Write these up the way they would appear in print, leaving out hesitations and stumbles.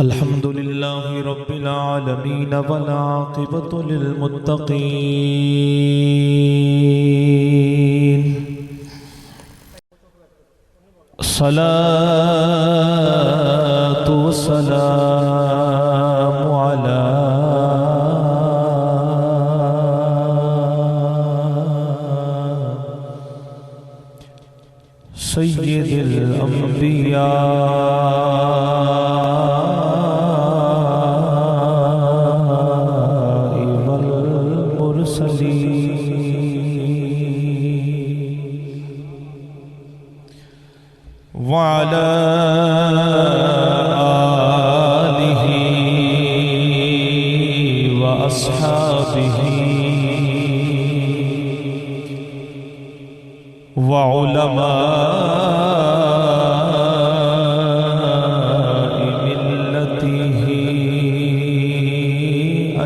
الحمد لله رب العالمين والعاقبة للمتقين الصلاة والسلام على سيد الأنبياء والمرسلين وعلى آله وأصحابه وعلماء ملته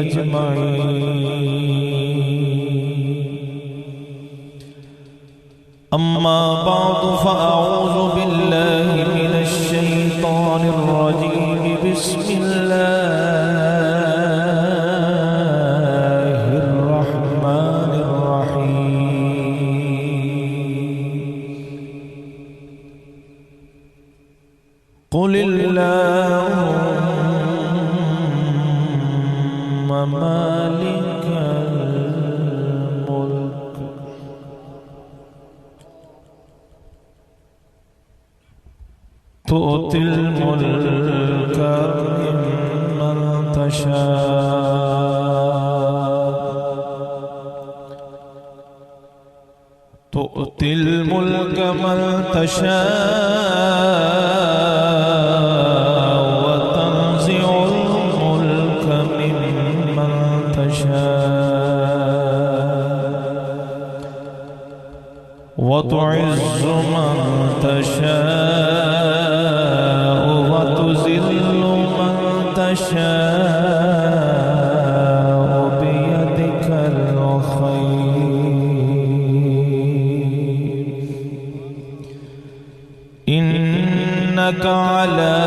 أجمعين. أما بعد فأعوذ بالله من الشيطان الرجيم. بسم الله الرحمن الرحيم. قل اللهم مالك الملك تؤتي الملك ممن تشاء تؤتي الملك من تشاء وتنزع الملك ممن تشاء وتعز من تشاء وتذل من تشاء بيدك الخير إنك على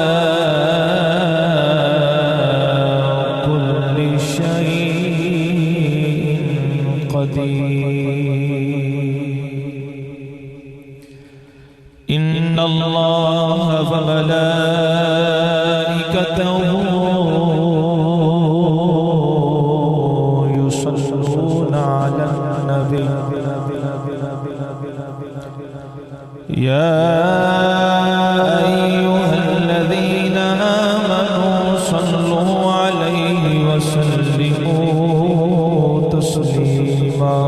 كل شيء قدير. إن الله وملائكته يصلون على النبي يا أيها الذين آمنوا صلوا عليه وسلموا تسليما.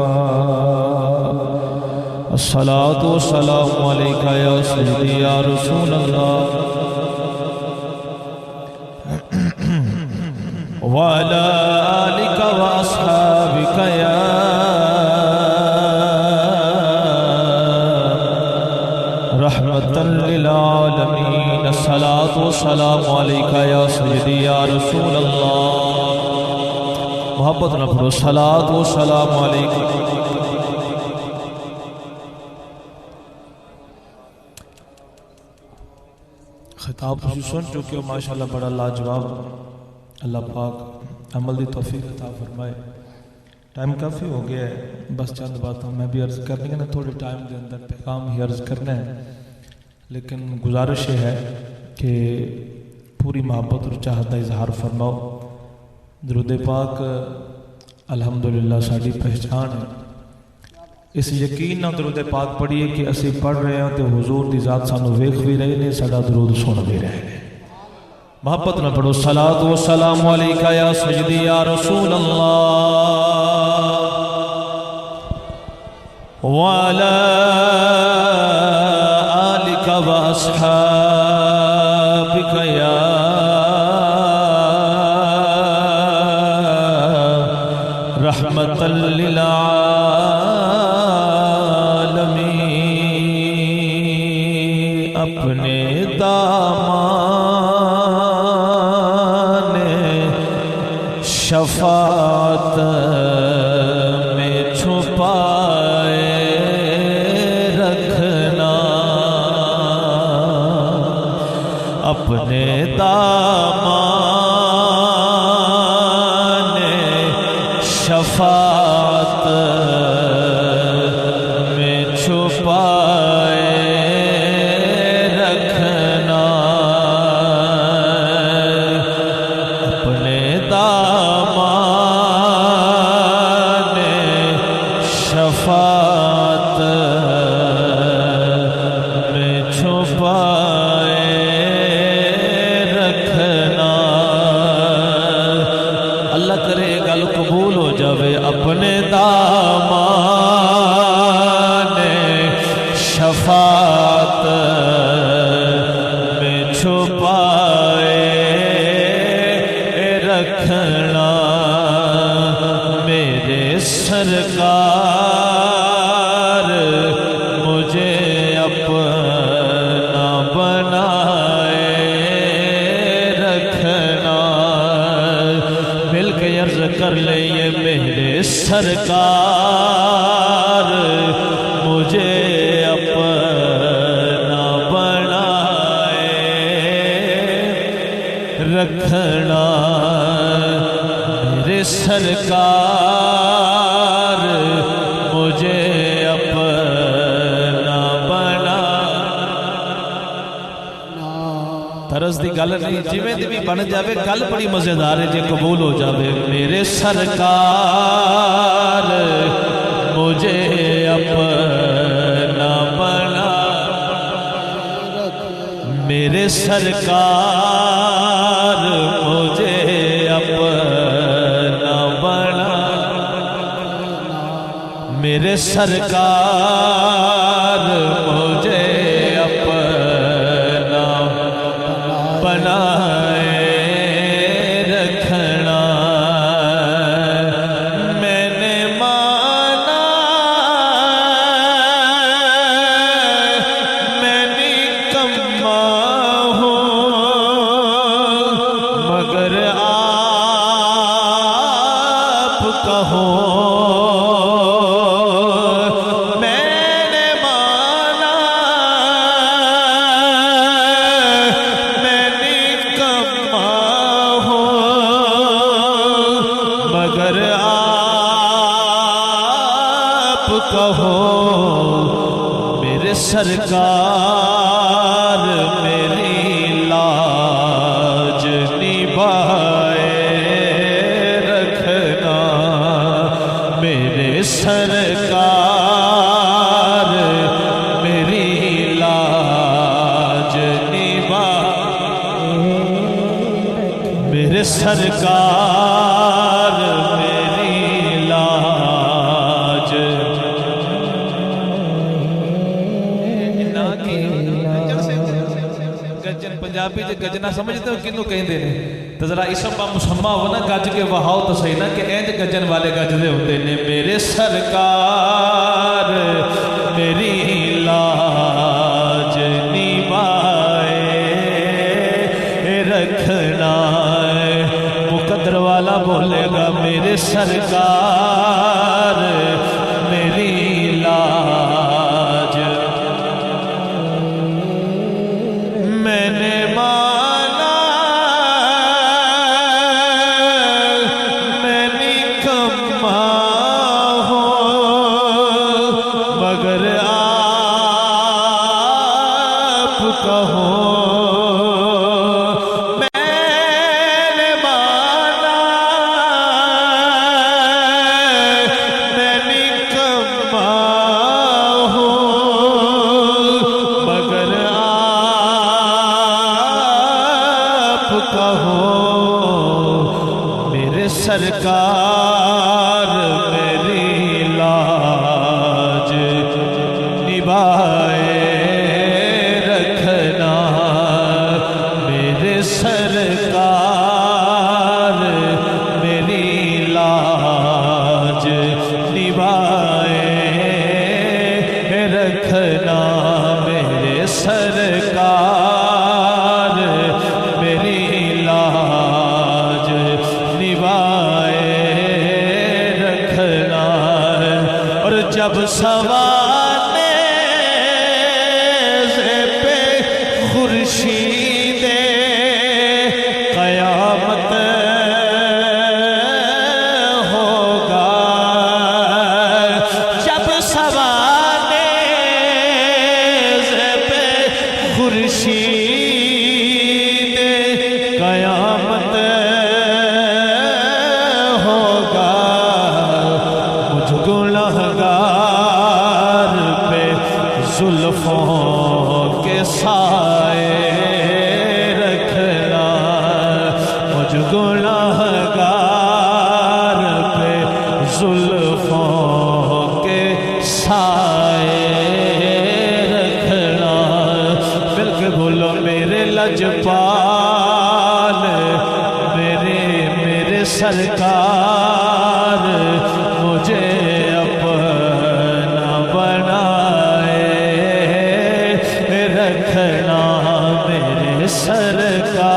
الصلاة والسلام عليك يا سيدي يا رسول الله وعلى آلك وأصحابك يا رحمة للعالمين. الصلاة والسلام عليك يا سيدي يا رسول الله. محبت نہ پڑھو. الصلاة والسلام عليك. خطاب تسی سن چکے ہو ماشاءاللہ بڑا لاجواب. اللہ پاک عمل دی توفیق عطا فرمائے. ٹائم کافی ہو گیا ہے، بس چند باتوں میں بھی عرض کرنی ہے نا، تھوڑے ٹائم دے اندر پیغام ہی عرض کرنا ہے، لیکن گزارش یہ ہے کہ پوری محبت اور چاہت کا اظہار فرماؤ. درود پاک الحمدللہ ساری پہچان ہے. اس یقین نہ درود پاک پڑھیے کہ اسی پڑھ رہے ہیں تو حضور دی ذات سانو ویکھ بھی رہے نے، ساڈا درود سن بھی رہے ہیں. محبت نہ پڑھو. الصلاۃ والسلام علیک یا سیدی یا رسول اللہ وعلی آلک واصحابک یا رحمت للعالمین. اپنے دامان شفاعت میں چھپائے رکھنا. اپنے دامان شفاعت میں چھپائے رکھنا اپنے دامان شفاعت میں چھپائے رکھنا اللہ کرے گل قبول ہو جاوے اپنے دامان شفاعت میں چھپائے رکھنا میرے سرکار مجھے اپنا بنائے رکھنا مل کے عرض کر لے یہ میرے سرکار مجھے اپنا بنائے رکھنا میرے سرکار مجھے اپنا بنا طرز دی گل نہیں جویں دی بھی بن جاوے گل بڑی مزیدار ہے جے قبول ہو جاوے میرے سرکار مجھے اپنا بنا میرے سرکار مجھے اپنا بنا میرے سرکار مجھے اپنا بنائے رکھنا میں نے مانا میں نکما ہوں مگر آپ کہو کہو میرے سرکار میری لاج نبھائے رکھنا میرے سرکار میری لاج نبھائے میرے سرکار میری لاج گجن پنجابی جے گجنا سمجھتے ہو کنوں کہیں دے نے تو ذرا اسم با مسمہ ہو نا گج کے وہاؤ تو صحیح نا کہ اینج گجن والے گج دے ہوتے نے میرے سرکار میری لاج نبھائے رکھنا مقدر والا بولے گا میرے سرکار میری لاج میں نے مانا میں نکما ہوں مگر آپ کہو میرے سرکار میری لاج نبھائے رکھنا میرے سرکار میری لاج نبھائے رکھنا میرے سرکار میری لاج نبھائے رکھنا اور جب سوانے پہ خورشید سرکار مجھے اپنا بنائے رکھنا میرے سرکار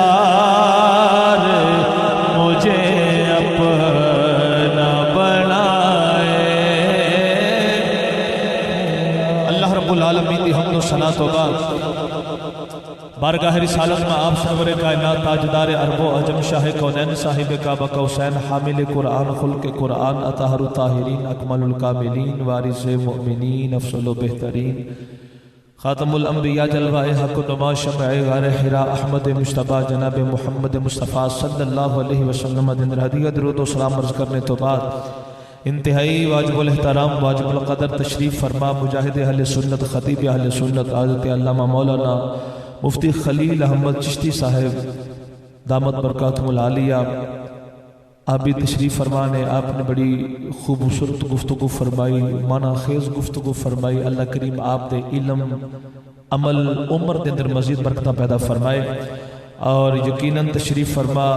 مجھے اپنا بنائے۔ اللہ رب العالمین کی حمد و ثنا و بعد بارگاہ رسالت میں آپ سرور کائنات تاجدار عرب و عجم شاہ کونین صاحب کعبہ کوثین حامل قرآن خلق قرآن اطہر الطاہرین اکمل الکاملین وارث مؤمنین افضل و بہترین خاتم الانبیاء جلوہ حق نما شمع غار حراء احمد مجتبی جناب محمد مصطفیٰ صلی اللہ علیہ وسلم دن ہدیہ درود و سلام عرض کرنے تو بعد انتہائی واجب الاحترام واجب القدر تشریف فرما مجاہد اہل سنت خطیب اہل سنت حضرت علامہ مولانا مفتی خلیل احمد چشتی صاحب دامت برکاتہم العالیہ آپ بھی تشریف فرمانے آپ نے بڑی خوبصورت گفتگو فرمائی معنی خیز گفتگو فرمائی اللہ کریم آپ دے علم عمل عمر دے اندر مزید برکتہ پیدا فرمائے اور یقیناً تشریف فرما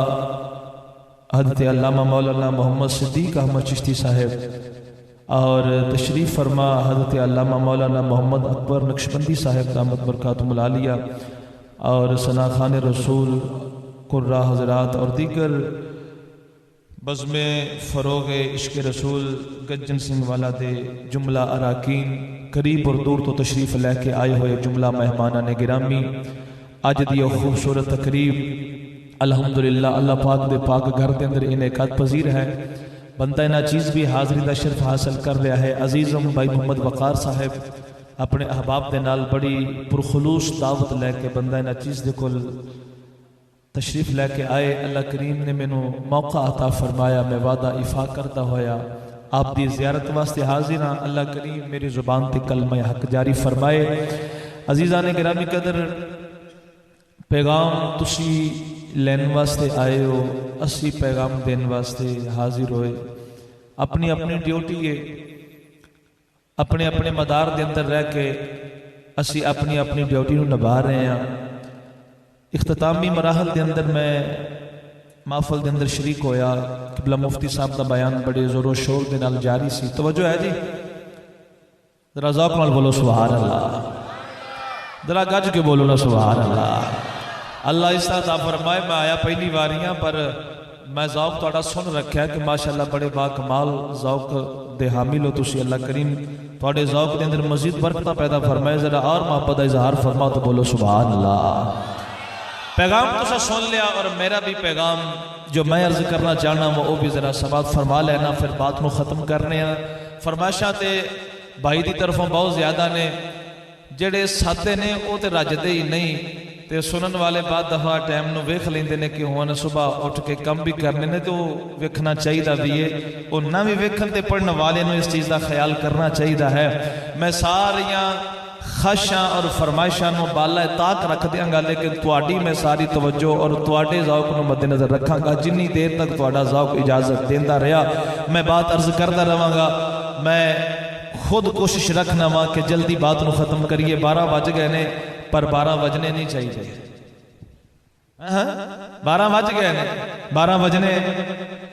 حضرت علامہ مولانا محمد صدیق احمد چشتی صاحب اور تشریف فرما حضرت علامہ مولانا محمد اکبر نقشبندی صاحب دامت برکاتہم العالیہ اور ثنا خان رسول قرہ حضرات اور دیگر بزم فروغ عشق رسول گجن سنگھ والا دے جملہ اراکین قریب اور دور تو تشریف لے کے آئے ہوئے جملہ مہمانان گرامی آج دی خوبصورت تقریب الحمدللہ اللہ پاک دے پاک گھر دے اندر انعقاد پذیر ہے بندہ نا چیز بھی حاضری دا شرف حاصل کر رہا ہے عزیزم بھائی محمد وقار صاحب اپنے احباب دے نال بڑی پرخلوص دعوت لے کے بندہ نا چیز دے کل تشریف لے کے آئے اللہ کریم نے میں موقع عطا فرمایا میں وعدہ افا کرتا ہویا آپ دی زیارت واسطے حاضر ہاں اللہ کریم میری زبان تے کلمہ حق جاری فرمائے عزیزان گرامی قدر پیغام تسی لین واسطے آئے ہو اسی پیغام دین واسطے حاضر ہوئے اپنی اپنی ڈیوٹی ہے اپنے اپنے مدار دے اندر رہ کے اسی اپنی اپنی ڈیوٹی نو نبھا رہے ہیں اختتامی مراحل دے اندر میں محفل دے اندر شریک ہویا قبلہ مفتی صاحب دا بیان بڑے زور و شور دے نال جاری سی توجہ ہے جی ذرا ذوق نال بولو سبحان اللہ ذرا گج کے بولو نا سبحان اللہ اللہ اس طرح فرمائے میں آیا پہلی واریاں پر میں ذوق توڑا سن رکھا ہے کہ ماشاءاللہ بڑے باکمال ذوق دے حامل ہو تسی اللہ کریم توڑے ذوق دے اندر مزید برکتہ پیدا فرمائے ذرا اور محبت اظہار فرما تو بولو سبحان اللہ پیغام تو سا سن لیا اور میرا بھی پیغام جو میں عرض کرنا چاہنا وہ بھی ذرا سماعت فرما لینا پھر بات نو ختم کرنے ہیں فرمائشاں تے بھائی دی طرفوں بہت زیادہ نے جڑے ساتھے نے وہ تے رجدے ہی نہیں تے سنن والے بعد دفعہ ٹائم نو ویکھ لیندے نے کہ ہون صبح اٹھ کے کم بھی کرنے نے تو ویکھنا چاہیے بھی ہے اور نہ بھی ویکھن تے پڑھنے والے نو اس چیز دا خیال کرنا چاہیے ہے میں ساریاں خشاں اور فرمائشاں نو بالا طاق رکھ دیاں گا لیکن تواڈی میں ساری توجہ اور تواڈے ذوق نو مد نظر رکھاں گا جنی دیر تک تواڈا ذوق اجازت دیندا رہا میں بات عرض کردا رہاں گا میں خود کوشش رکھنا وا کہ جلدی بات نو ختم کریے 12 بج گئے نے پر 12 بجنے نہیں چاہیے 12 بج گئے نے 12 بجنے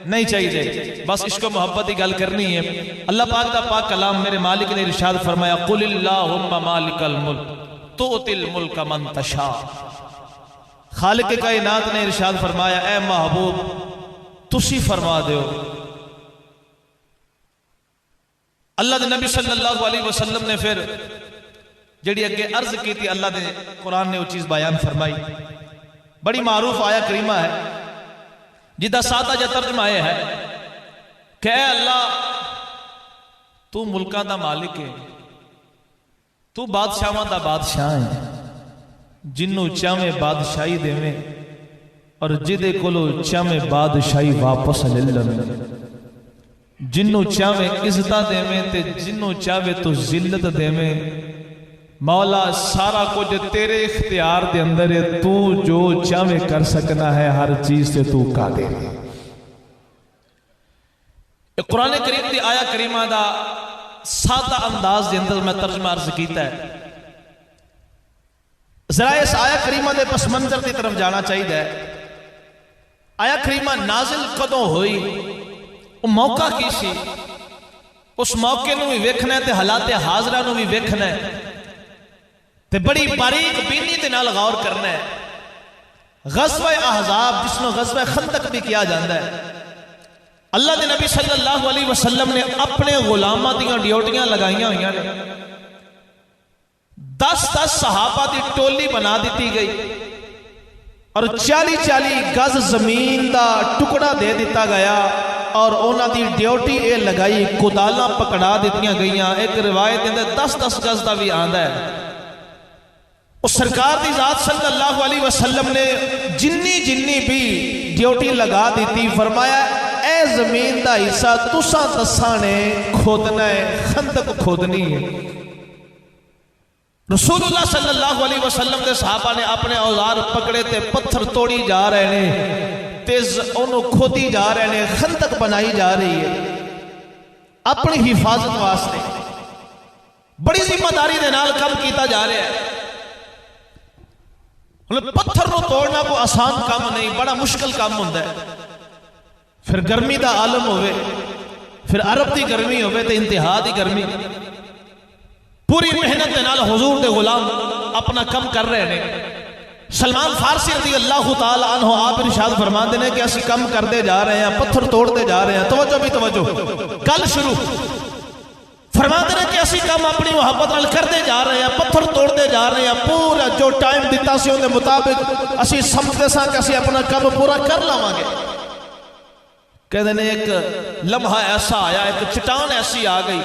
نہیں چاہیے بس اس کو محبت ہی گل کرنی ہے اللہ پاک دا پاک کلام میرے مالک نے ارشاد فرمایا قل اللہم مالک الملک تؤتی الملک من تشاء خالق کائنات نے ارشاد فرمایا اے محبوب تسی فرما دیو اللہ دے نبی صلی اللہ علیہ وسلم نے پھر جڑی اگے عرض کی تھی اللہ دے قرآن نے وہ چیز بیان فرمائی بڑی معروف آیا کریمہ ہے جدہ سادہ جا ترجمہ ہے کہ اے اللہ تو ملکان دا مالک ہے تو بادشاہاں دا بادشاہ ہے جنوں چاہمیں بادشاہی دے میں اور جدے کولو چاہمیں بادشاہی واپس لے لیں جنوں چاہمیں عزتہ دے میں تے جنوں چاہوے تو ذلت دے میں مولا سارا کچھ تیرے اختیار دے اندر ہے تو جو چاہوے کر سکنا ہے ہر چیز سے تو قادر ہے قرآن کریم دی آیا کریمہ دا سادہ انداز دے اندر میں ترجمہ عرض کیتا ہے ذرا اس آیا کریمہ دے پس منظر دی طرف جانا چاہیے آیا کریمہ نازل کدوں ہوئی، وہ موقع کی سی، اس موقع نو بھی ویکھنا ہے تے حالات حاضرہ نو بھی ویکھنا ہے تے بڑی باریک بینی تے نال غور کرنا ہے۔ غزوہ احزاب جس نو غزوہ خندق بھی کیا جاندہ ہے، اللہ دے نبی صلی اللہ علیہ وسلم نے اپنے غلامہ دیاں ڈیوٹیاں لگائیاں ہوئیاں نے، 10 صحابہ دی ٹولی بنا دیتی گئی اور 40 گز زمین دا ٹکڑا دے دیتا گیا اور اونا دی ڈیوٹی اے لگائی، کدالاں پکڑا دیتیاں گئیاں۔ ایک روایت دے 10 گز دا بھی آندہ ہے۔ اس سرکار دی ذات صلی اللہ علیہ وسلم نے جنی بھی ڈیوٹی لگا دیتی، فرمایا اے زمین دا حصہ تساں دساں نے کھودنا ہے، خندق کھودنی ہے۔ رسول اللہ صلی اللہ علیہ وسلم دے صحابہ نے اپنے اوزار پکڑے تے پتھر توڑی جا رہے ہیں، تیز انہوں کھودی جا رہے ہیں، خندق بنائی جا رہی ہے اپنی حفاظت واسطے۔ بڑی ذمہ داری دے نال کام کیتا جا رہا ہے۔ پتھر نو توڑنا کو آسان کام نہیں، بڑا مشکل کام ہوندہ ہے۔ پھر گرمی دا عالم ہوئے، پھر عرب دی گرمی ہوئے تے انتہا دی گرمی، پوری محنت دے نال حضور دے غلام اپنا کم کر رہے ہیں۔ سلمان فارسی رضی اللہ تعالی عنہ آپ ارشاد فرماندے نے کہ اسی کم کردے جا رہے ہیں، پتھر توڑتے جا رہے ہیں۔ توجہ بھی توجہ، کل شروع فرماندے نے کہ اسی کم اپنی محبت نال کردے جا رہے ہیں، پتھر توڑتے جا رہے ہیں، پورا جو ٹائم دیتا سی اندے مطابق اسی سمجھتے ساں کہ اسی اپنا کم پورا کر لاواں گے۔ کہتے ہیں ایک لمحہ ایسا آیا، ایک چٹان ایسی آ گئی،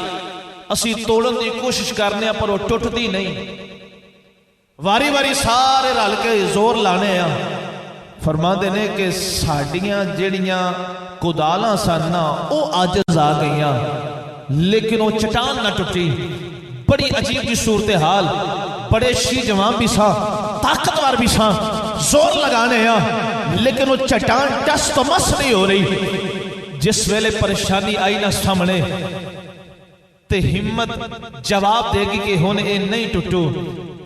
اسی توڑن دی کوشش کرنے ہیں پر وہ ٹوٹ دی نہیں۔ واری سارے رل کے زور لانے ہیں۔ فرماندے نے کہ ساڑیاں جڑیاں کدالاں سننا او عاجز آ گئیاں، لیکن وہ چٹان نہ ٹوٹی۔ بڑی عجیب کی صورتحال، بڑے شی جوان بھی سا، طاقتور بھی سا، زور لگانے ہیں، لیکن وہ چٹان ٹس تو مس نہیں ہو رہی۔ جس ویلے پریشانی آئی نہ سامنے تے ہمت جواب دے گی کہ ہونے اے نہیں ٹوٹو،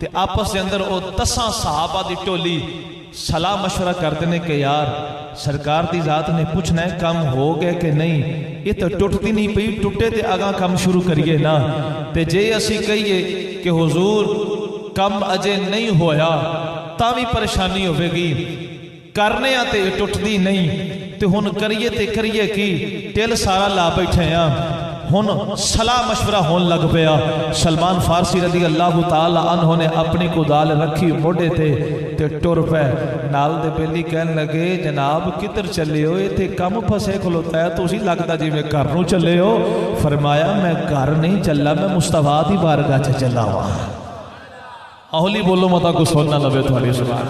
تے آپس دے اندر او 10 صحابہ دی ٹولی صلاح مشورہ کر دینے کہ یار سرکار دی ذات نے پوچھنا ہے کم ہو گئے کہ نہیں، یہ تو ٹوٹتی نہیں پئی، ٹوٹے تے آگاں کم شروع کریے نا۔ تے جے اسی کہیے کہ حضور کم اجے نہیں ہویا تاوی پریشانی ہوئے گی، کرنے آتے ٹوٹتی نہیں، تے ہن کریے تے کریے کی، ٹیل سارا لا بیٹھے ہیں۔ ہن صلاح مشورہ ہون لگ پیا۔ سلمان فارسی رضی اللہ تعالی عنہ نے اپنی کدال رکھی موڑے تے ٹر پے، نال دے بیلی کہن لگے جناب کدھر چلے ہو، یہ تے کم پھسے کھلوتا ہے، تو اسی لگتا جی میں گھر نو چلے ہو۔ فرمایا میں گھر نہیں چلا، میں مصطفیٰ دی بارگاہ چ چلا ہوا۔ اولی بولو متا کو سننا لبے تھوڑی سبحان۔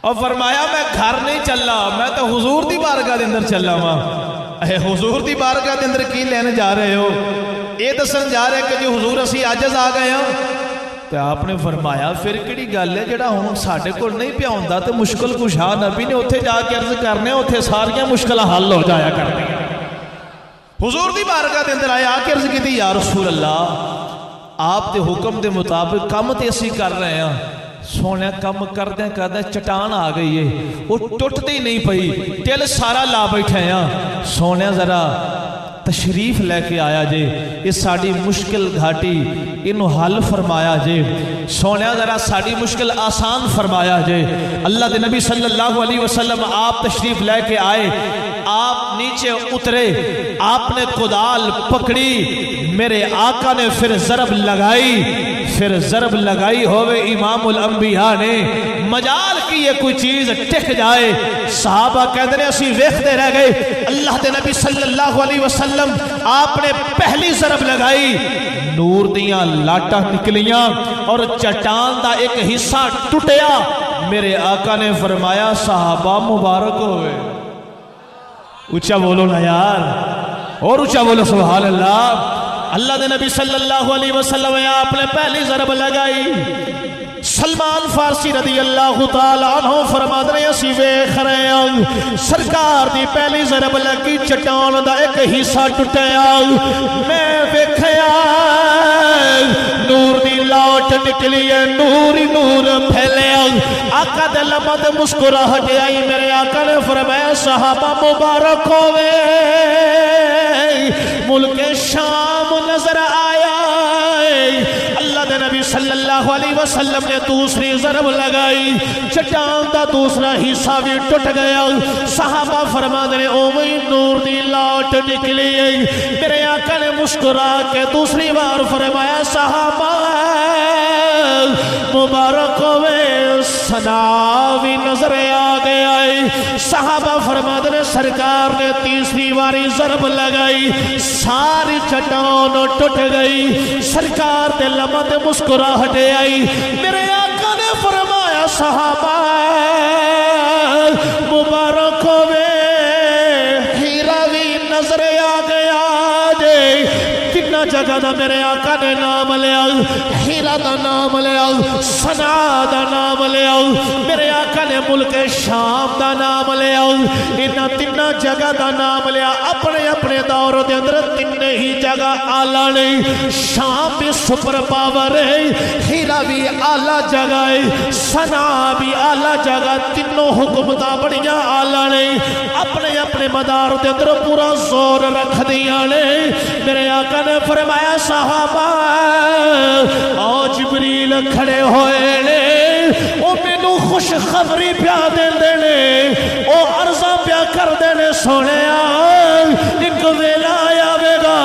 اور فرمایا میں گھر نہیں چلا، میں تو حضور دی بارگاہ دے اندر چلا ہوا۔ اے حضور دی بارگاہ دے اندر کی لینے جا رہے ہو؟ اے دسن جا رہے کہ جو حضور اسی عاجز آ گئے ہیں۔ تو آپ نے فرمایا پھر کیڑی گل ہے جڑا ہن ساڈے کول نہیں پیا ہوندا تے مشکل کشا نبی نے اوتھے جا کے عرض کرنے، اوتھے ساریاں مشکلاں حل ہو جایا کردیاں۔ حضور دی بارگاہ دے اندر آیا کے عرض کیتی یا رسول اللہ آپ دے حکم دے مطابق کم تے اسی کر رہے ہیں، سونے کم کردیں چٹان آ گئی ہے، وہ ٹوٹتی نہیں پئی، ٹل سارا لا بیٹھے ہیں۔ سونے ذرا تشریف لے کے آیا جے، اس ساڑی مشکل گھاٹی انہوں حل فرمایا جے، سونے ذرا ساڑی مشکل آسان فرمایا جے۔ اللہ دے نبی صلی اللہ علیہ وسلم آپ تشریف لے کے آئے، آپ نیچے اترے، آپ نے کدال پکڑی، میرے آقا نے پھر ضرب لگائی ہوئے امام الانبیاء نے، مجال کی یہ کوئی چیز ٹک جائے۔ صحابہ کہتے ہیں اسی ویکھتے رہ گئے۔ اللہ دے نبی صلی اللہ علیہ وسلم آپ نے پہلی ضرب لگائی، نور دیاں لاٹاں نکلیاں اور چٹان دا ایک حصہ ٹوٹیا۔ میرے آقا نے فرمایا صحابہ مبارک ہوئے۔ اچھا بولو نا یار، اور اچھا بولو سبحان اللہ۔ اللہ دے نبی صلی اللہ علیہ وسلم آپ نے پہلی ضرب لگائی۔ سلمان فارسی رضی اللہ تعالیٰ عنہ فرماتے ہیں اسی ویکھ رہے ہیں سرکار دی پہلی ضرب لگی، چٹان دا ایک حصہ ٹوٹیا، میں ویکھیا نور دی لاٹ نکلی ہے، نور ہی نور پھیلیا۔ آقا دے لباں تے مسکراہٹ آئی، میرے آقا نے فرمایا صحابہ مبارک ہوئے ملک شام نظر آیا اللہ دے نبی صلی اللہ علیہ وسلم نے دوسری ضرب لگائی چٹان دا دوسرا حصہ بھی ٹوٹ گیا صحابہ فرما دے اوہی نور دی لاٹ نکلی میرے آقا نے مسکرا کے دوسری بار فرمایا صحابہ مبارک ہوئے سناوی نظر آ گیا صحابہ فرما دے سرکار نے تیسری باری ضرب لگائی ساری چٹان ٹوٹ گئی سرکار دے لمحے مسکراہٹ آئی میرے آقا نے فرمایا صحابہ مبارک ہوئے ہیرا بھی نظر آ گیا کتنا جگہ دا میرے آقا نے نام لیا ہیرا دا نام لیا سنا دا نام لیا میرے آقا نے ملک شام دا نام لیا انہاں تینہ جگہ دا نام لیا اپنے اپنے دور دے اندر تینے ہی جگہ آلہ نہیں شام بھی سپر پاور ہے ہیرا بھی آلہ جگہ ہے سنا بھی آلہ جگہ تینوں حکمتہ بڑیاں آلہ نہیں اپنے اپنے مدار دے اندر پورا زور رکھ دیا نہیں میرے آقا نے فرمایا صحابہ او جبریل کھڑے ہوئے لے او مینوں خوش خبری پیا دے لے او عرضہ پیا کر دے لے سونے ایک ویلا آیا بے گا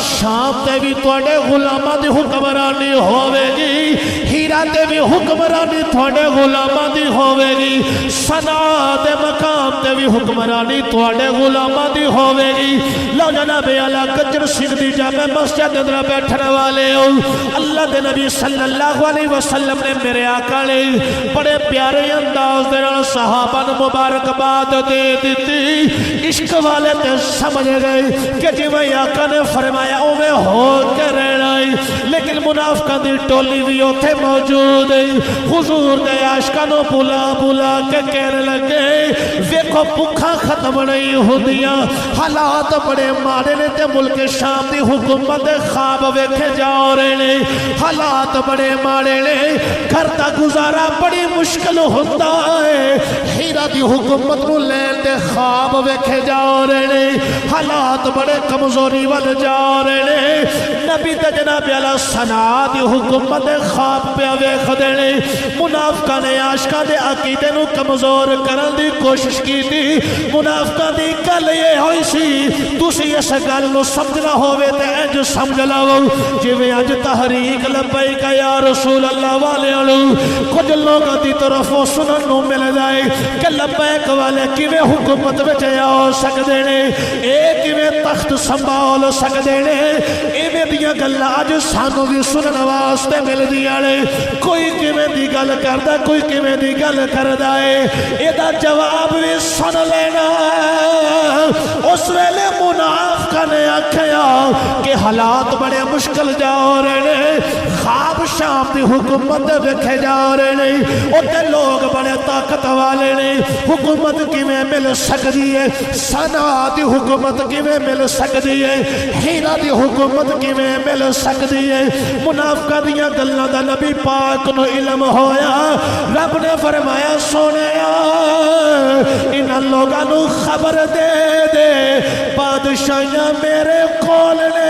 شام تے بھی توڑے غلامہ دی حکمرانی ہوئے گی ہیرا تے بھی حکمرانی توڑے غلامہ دی ہوئے گی سنا دے مقام تے بھی حکمرانی توڑے غلامہ دی ہوئے گی لو جناب علا گجر سنگھ دی جامع مسجد اندر بیٹھنے والے ہو اللہ دے نبی صلی اللہ علیہ وسلم نے میرے آقا نے بڑے پیارے انداز دے صحابہ مبارک بات دے دیتی عشق والے تے سمجھ گئے کہ جی میں آقا نے فرمایا اوے ہو کے رہنا لیکن منافقہ دی ٹولی بھی ہوتے موجود ہے حضور دے عاشقانوں بلا بلا کے کہنے لگے ویکھو بھکھا ختم نہیں ہوندیاں حالات بڑے مارے نے تے ملک شام دی حکومت خواب ویکھے جا رہے نے حالات بڑے مارے نے گھر دا گزارا بڑی مشکل ہوتا ہے ہیرا دی حکومت نو لین دے خواب ویکھے جا رہے نے حالات بڑے کمزوری وال جا رہے نے نبی تے جناب علی سنا دی حکومت خواب پہ ویکھ دے نے منافقاں نے عاشقاں دے عقیدے نو کمزور کرن دی کوشش کی تھی منافقاں دی گل یہ ہوئی سی تسی اس گل نو سمجھنا ہوئے تے انج سمجھ لاؤ جویں اج تحریک لبیک یا رسول اللہ والے کچھ لوگوں دی طرف سنن نو مل جائے کہ لبیک والے کیویں حکومت وچ آ سکدے نے اے کیویں تخت سنبھال سکدے نے ایویں دیاں گلاں اج سانوں وی سنن واسطے مل دیاں نے کوئی کیویں دی گل کردا کوئی کیویں دی گل کردا اے ایدا جواب وی سن لینا اس ویلے منافقاں نے آکھیا کہ حالات بڑے مشکل جا رہے نے خواب شام دی حکومت ویکھے جا رہے نے اوتے لوگ بڑے طاقت والے نے حکومت کیویں مل سکدی ہے سنا دی حکومت کیویں مل سکدی ہے ہیرا دی حکومت کیویں مل سکدی ہے منافقاں دیاں گلاں دا نبی پاک نو علم ہویا رب نے فرمایا سونیا انہاں لوگاں نو خبر دے دے بادشاہیاں میرے کول نے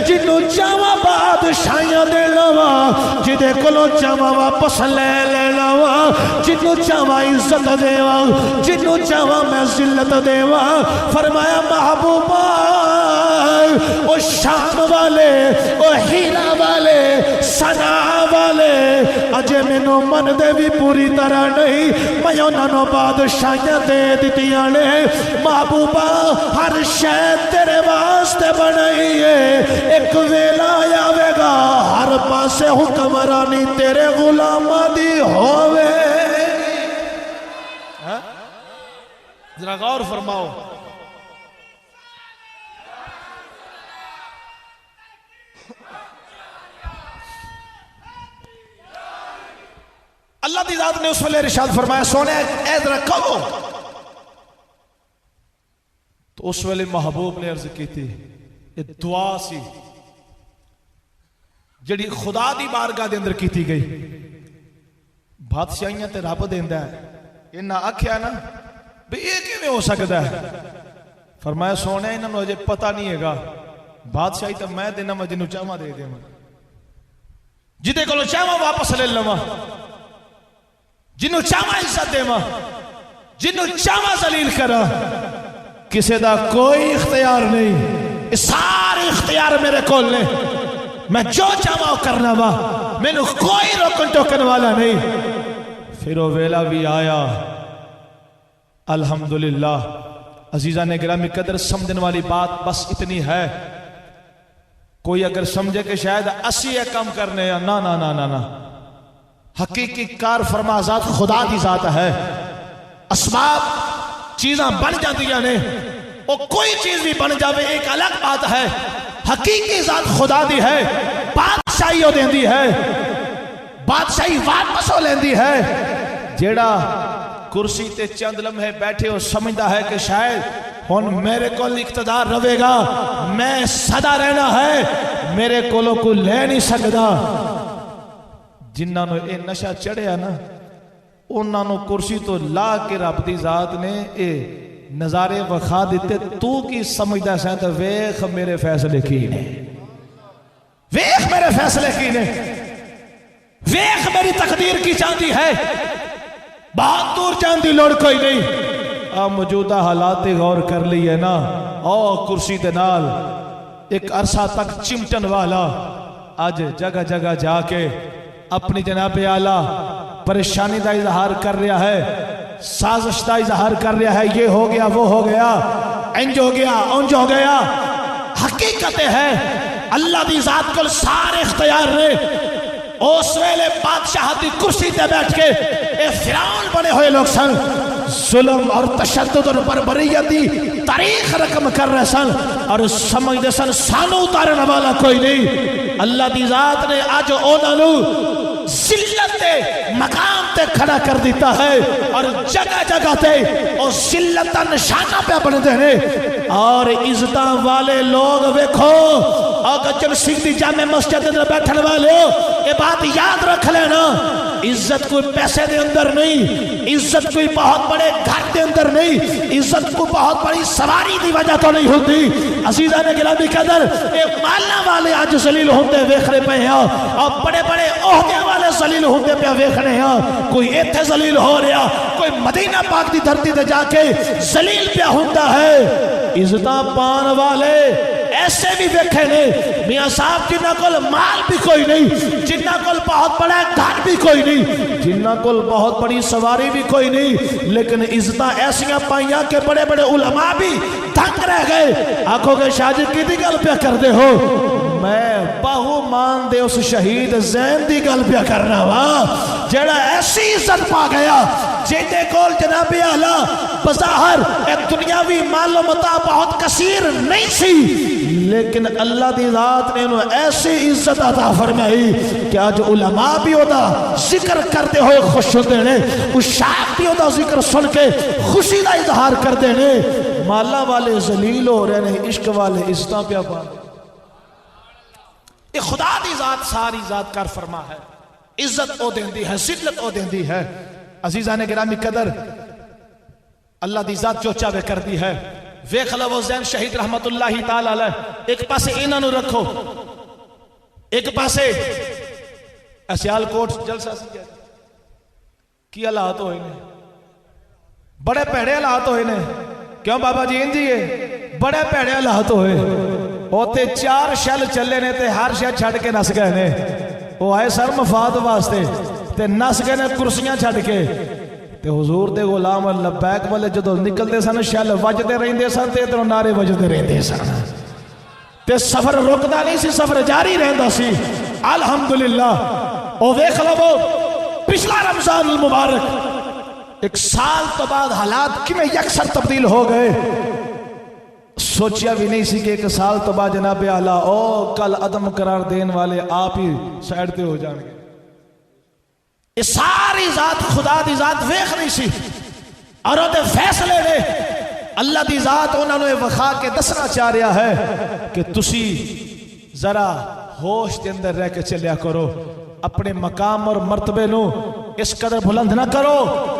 جنوں چاہواں بادشاہیاں دے لواں جدے کولوں چاہواں واپس لے لواں جنوں چاہواں عزت دیواں جنوں چاہواں میں ذلت دیواں فرمایا محبوبہ او شام والے او ہیرا والے سنا والے اجے مینوں من دے بھی پوری طرح نہیں میں انہاں نوں بادشاہیاں دے دتیاں نے محبوبہ ہر شے تیرے واسطے بنائی ہے ایک ویلا آوے گا ہر پاسے حکمرانی تیرے غلاماں دی ہووے ذرا غور فرماؤ اللہ دی ذات نے اس ویلے ارشاد فرمایا سونے اے ذرا کہو تو اس ویلے محبوب نے عرض کی تھی یہ دعا سی جڑی خدا دی بارگاہ دے اندر کیتی گئی بادشاہیاں تے رب دیندا ہے انہاں آکھیا نا بھی یہ کیویں ہو سکتا ہے؟ فرمایا سونے انہوں اجے پتہ نہیں ہے گا، بادشاہی تو میں دینا میں جنوں چاہواں دے دے جدے کولوں چاہواں واپس لے لواں، جنوں چاہواں عزت دے جنوں چاہواں ذلیل کرا، کسے دا کوئی اختیار نہیں، سارے اختیار میرے کول نے، میں جو چاہواں کرنا وا، میں نے کوئی روکن ٹوکن والا نہیں۔ پھر وہ ویلا بھی آیا، الحمدللہ۔ عزیزہ نے گرامی قدر سمجھن والی بات بس اتنی ہے، کوئی اگر سمجھے کہ شاید اسی یہ کام کرنے یا نا نا نا نا نا، حقیقی کار فرما ذات خدا دی ذات ہے۔ اسباب چیزاں بن جاندیاں نے، وہ کوئی چیز بھی بن جاوے ایک الگ بات ہے، حقیقی ذات خدا دی ہے، بادشاہی ہو دیندی ہے، بادشاہی واپس ہو لیندی ہے۔ جیڑا کرسی تے چند لمحے بیٹھے ہو سمجھدا ہے کہ شاید ہن میرے کول اقتدار رہے گا، میں سدا رہنا ہے، میرے کولوں کو لے نہیں سکدا۔ جنہاں نو اے نشہ چڑھیا نا، انہاں نو کرسی تو لا کے رب دی ذات نے اے نظارے وکھا دیتے، تو کی سمجھدا سیں تے ویکھ میرے فیصلے کی نے، ویکھ میرے فیصلے کی نے، ویکھ میری تقدیر کی چاندی ہے، بہت دور چاندی لوڑ کوئی نہیں۔ موجودہ حالات غور کر لی ہے نا، کرسی دے نال ایک عرصہ تک چمٹن والا آج جگہ جگہ جا کے اپنی جناب اعلیٰ پریشانی دا اظہار کر رہا ہے، سازش دا اظہار کر رہا ہے، یہ ہو گیا وہ ہو گیا، انج ہو گیا انج ہو گیا۔ حقیقت ہے اللہ دی ذات کو سارے اختیار نے۔ اس ویلے بادشاہ دی کرسی تے بیٹھ کے اے فرعون بنے ہوئے لوگ سن، ظلم اور تشدد اور بربریت دی تاریخ رقم کر رہے سن، اور سمجھ دے سن سانو اتارنے والا کوئی نہیں۔ اللہ دی ذات نے آج انہاں نو ذلت تے مقام تے کھڑا کر دیتا ہے، اور جگہ جگہ تے او ذلت دا نشانہ پہ بن دے نے۔ اور عزتاں والے لوگ ویکھو، اگر جن سیدھی جامع مسجد اندر بیٹھنے والے ہو، یہ بات یاد رکھ لینا، عزت کوئی پیسے دے اندر نہیں، عزت کوئی بہت بڑے گھر دے اندر نہیں، عزت کو بہت بڑی سواری دی وجہ تو نہیں ہوتی۔ عزیزہ نے گرامی قدر یہ مالنا والے آج ذلیل ہوتے ویکھنے پہ ہیں، اور بڑے بڑے عہدے والے ذلیل ہوتے پہ ویکھنے ہیں۔ کوئی ایتھے ذلیل ہو رہا، کوئی مدینہ پاک دی دھرتی تے جا کے ذلیل پہ ہوتا ہے۔ عزتاں پان والے ایسے بھی ویکھے نے، میاں صاحب جنہ کول مال بھی کوئی نہیں، جنہ کول بہت بڑا گھر بھی کوئی نہیں، جنہ کول بہت بڑی سواری بھی کوئی نہیں، لیکن عزتاں ایسیاں پائیاں کہ بڑے بڑے علماء بھی دھنگ رہ گئے۔ آنکھوں کے شاجد کی دی گل پہ کر دے ہو، میں باہو مان دے اس شہید زین دی گل پہ کرنا وا، جڑا ایسی عزت پا گیا جیتے کول جناب اعلیٰ بظاہر ایک دنیاوی مال و متاع بہت کثیر نہیں سی، لیکن اللہ دی ذات نے انہوں ایسی عزت عطا فرمائی کہ آج علماء بھی ہوتا ذکر کرتے ہوئے خوش ہوتے ہیں، اشاق بھی ہوتا ذکر سن کے خوشی دا اظہار کرتے ہیں۔ مالا والے ذلیل ہو رہے ہیں، عشق والے عزتاں پہ پا۔ یہ خدا دی ذات ساری ذات کر فرما ہے، عزت او دیندی ہے، ذلت او دیندی ہے۔ عزیزان گرامی قدر اللہ دی ذات جو چاہے کر دی ہے۔ ویکھ لو زین شہید رحمت اللہ تعالی علیہ، ایک پاسے انہاں نو رکھو، ایک پاسے اسیال کوٹ جلسہ سی کی حالات ہوئے نے، بڑے پیڑے حالات ہوئے نے۔ کیوں بابا جی انجی ہے؟ بڑے پیڑے حالات ہوئے، ہوتے 4 شل چلے نے تے ہر شے چھڑ کے نس گئے نے، وہ آئے سر مفاد واسطے تے نس گئے نے کرسیاں چھڑ کے، تے حضور دے غلام لبیک والے جدو نکلتے سن شل وجدے رہندے سن تے ادھروں نعرے وجدے رہندے سن، تے سفر رکدا نہیں سی، سفر جاری رہندا سی۔ الحمدللہ او ویکھ لو پچھلا رمضان المبارک 1 سال تو بعد حالات کیویں یکسر تبدیل ہو گئے، سوچیا بھی نہیں سی کہ 1 سال تو بعد جناب اعلیٰ او کل عدم قرار دین والے آپ ہی سائڈ تے ہو جان گے۔ یہ ساری ذات خدا دی ذات ویکھ نہیں سی، اور وہ دے فیصلے نے اللہ دی ذات انہوں نے وخا کے دسنا چاہ رہا ہے کہ تسی ذرا ہوش دے اندر رہ کے چلیا کرو، اپنے مقام اور مرتبے نو اس قدر بلند نہ کرو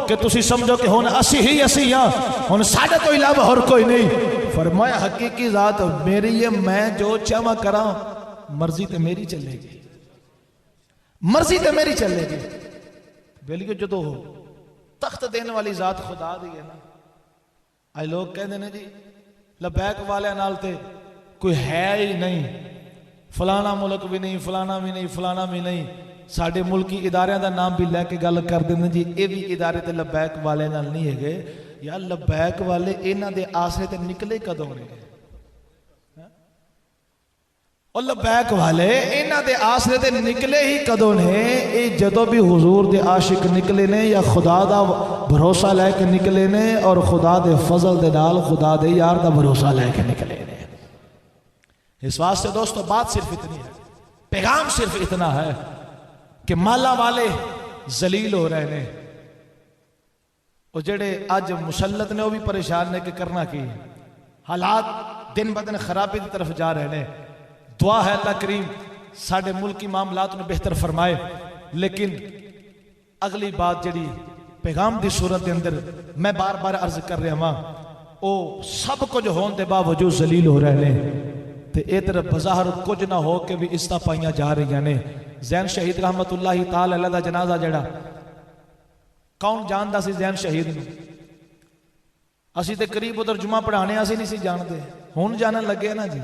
کہ تسی سمجھو کہ ہن اسی ہی اسی ہاں، ہن ساڈے تو علاوہ اور کوئی نہیں۔ فرمایا حقیقی ذات میری ہے، میں جو چاہواں کراں مرضی تے میری چلے گی، مرضی تے میری چلے گی۔ بلکہ جو تو تخت دینے والی ذات خدا دی ہے نا، آئے لوگ کہتے ہیں جی لبیک والے نال تے کوئی ہے ہی نہیں، فلانا ملک بھی نہیں، فلانا بھی نہیں، فلانا بھی نہیں۔ ساڑھے ملکی اداریاں دا نام بھی لے کے گل کر دینے جی اے بھی ادارے تے لبیک والے نال نہیں ہے گے۔ یا لبیک والے اینا دے آسرے تے نکلے کدوں نے، اور لبیک والے اینا دے آسرے تے نکلے ہی کدوں نے؟ اے جدو بھی حضور دے عاشق نکلے نے یا خدا دا بھروسہ لے کے نکلے نے، اور خدا دے فضل دے نال خدا دے یار دا بھروسہ لے کے نکلے نے۔ اس واسطے دوستو بات صرف اتنی ہے، پیغام صرف اتنا ہے کہ مالا والے ذلیل ہو رہے ہیں، اور جڑے آج مسلط نے وہ بھی پریشان نے کہ کرنا کی، حالات دن بدن خرابی کی طرف جا رہے ہیں۔ دعا ہے اللہ کریم ساڑھے ملکی معاملات نے بہتر فرمائے، لیکن اگلی بات جڑی پیغام دی صورت دے اندر میں بار بار عرض کر رہا ہاں، او سب کچھ ہون دے باوجود ذلیل ہو رہے ہیں، تے اے طرف بظاہر کچھ نہ ہو کے بھی استا پائیاں جا رہی ہیں۔ زین شہید رحمت اللہ تعالی علیہ دا جنازہ جڑا کون جاندہ سی زین شہید نے؟ اسی تے قریب ادھر جمعہ پڑھانے اسی نہیں سی جاندے، ہون جانا لگے نا جی۔